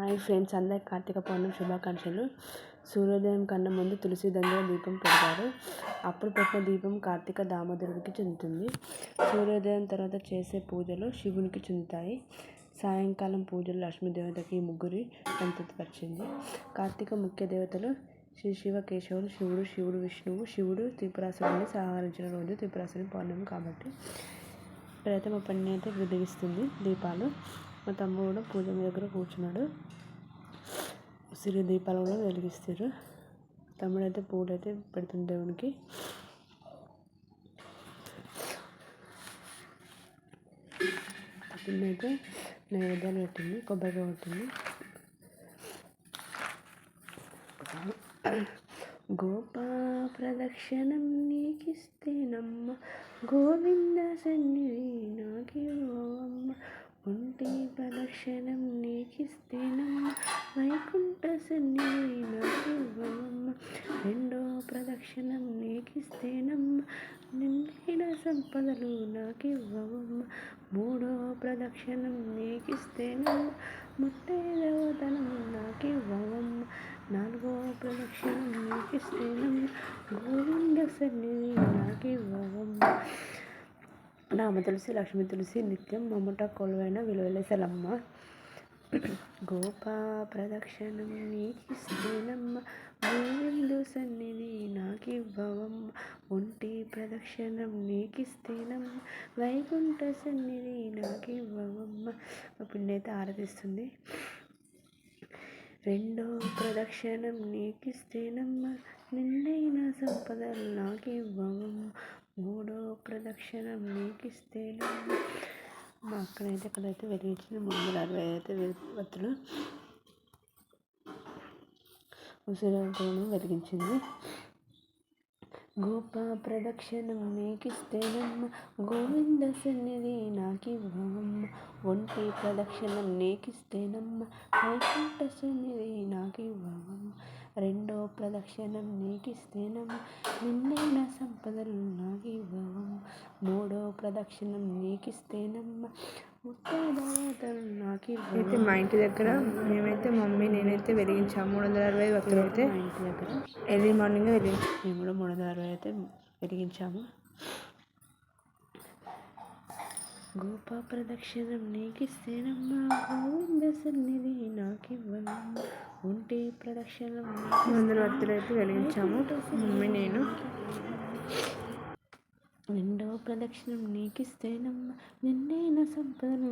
Hi friends, అందరికి కార్తీక పౌర్ణమి శుభాకాంక్షలు. సూర్యోదయం కన్నా ముందు తులసి దగ్గర దీపం పెడతారు. అప్పుడు పెట్టిన దీపం కార్తీక దామోదరుడికి చెందుతుంది. సూర్యోదయం తర్వాత చేసే పూజలు శివునికి చెందుతాయి. సాయంకాలం పూజలు లక్ష్మీదేవతకి ఈ ముగ్గురి సంతృప్తిపరిచింది. కార్తీక ముఖ్య దేవతలు శ్రీ శివ కేశవులు, శివుడు విష్ణువు. శివుడు త్రిపురాసురుడిని సంహరించిన రోజు త్రిపురాసురుని పౌర్ణమి కాబట్టి ఇప్పుడైతే మా పని అయితే వెలిగిస్తుంది దీపాలు. మా తమ్ముడు పూజ దగ్గర కూర్చున్నాడు. ఉసిరి దీపాలు కూడా వెలిగిస్తారు. తమ్ముడు అయితే పూలు అయితే పెడుతుంది దేవునికి. అయితే నైవేద్యాలు పెట్టింది, కొబ్బరికాయ కొట్టింది. గోపా ప్రదక్షిణం నీకిస్తేనమ్మ, గోవింద సన్నిధి నాకివ్వమ్మ. ఒంటి ప్రదక్షిణం నీకిస్తేనమ్మ, వైకుంఠ సన్నిధి నాకివ్వమ్మ. రెండో ప్రదక్షిణం నీకిస్తేనమ్మ, నిండిన సంపదలు నాకివ్వమ్మ. మూడో ప్రదక్షిణం నీకిస్తేనమ్మ, ముత్తైదవతనం నాకివ్వమ్మ. నాలుగో ప్రదక్షిణం నీకిస్తేనమ్మ, గోవింద సన్నిధి నాకివ్వమ్మ. రామ తులసి, లక్ష్మీ తులసి నిత్యం మమ్ముట కొలువైన విలువలేసలమ్మ. గోపా ప్రదక్షిణం నీకిస్తేనమ్మ, గోవిందు సన్నిధి నాకివ్వమ్మ. ఒంటి ప్రదక్షిణం నీకిస్తేనమ్మ, వైకుంఠ సన్నిధి నాకివ్వమ్మ. మా పిండి అయితే ఆరాధిస్తుంది. రెండో ప్రదక్షిణం నీకిస్తేనమ్మ, నిండైన సంపదలు నాకివ్వమ్మ. మూడో ప్రదక్షిణం నీకిస్తేనమ్మ. మా అక్కడైతే ఇక్కడైతే వెలిగించిన 360 అయితే వత్తులు ఉసిరిని వెలిగించింది. గోపా ప్రదక్షిణం నీకిస్తేనమ్మ, గోవింద సన్నిధి నాకివ్వమ్మ. ఒంటి ప్రదక్షిణం నీకిస్తేనమ్మ, వైకుంఠ సన్నిధి నాకివ్వమ్మ. రెండో ప్రదక్షిణం నీకిస్తేనమ్మ, నిండైన సంపదలు నాకివ్వమ్మ. మూడో ప్రదక్షిణం నీకిస్తేనమ్మ, ముత్తైదవతలు నాకివ్వమ్మ. అయితే మా ఇంటి దగ్గర మేమైతే మమ్మీ నేనైతే వెలిగించాము 360 వత్తులు అయితే మా ఇంటి దగ్గర ఎర్లీ మార్నింగ్ వెలిగించాము. మేము కూడా 360 అయితే వెలిగించాము. గోపా ప్రదక్షిణం నీకిస్తేనమ్మ, గోవింద సన్నిధి నాకివ్వమ్మ. ఒంటి ప్రదక్షిణం 100 వత్తులు అయితే వెలిగించాము మమ్మీ నేను. రెండవ ప్రదక్షిణం నీకిస్తేనమ్మ, నిండైన సంపదలు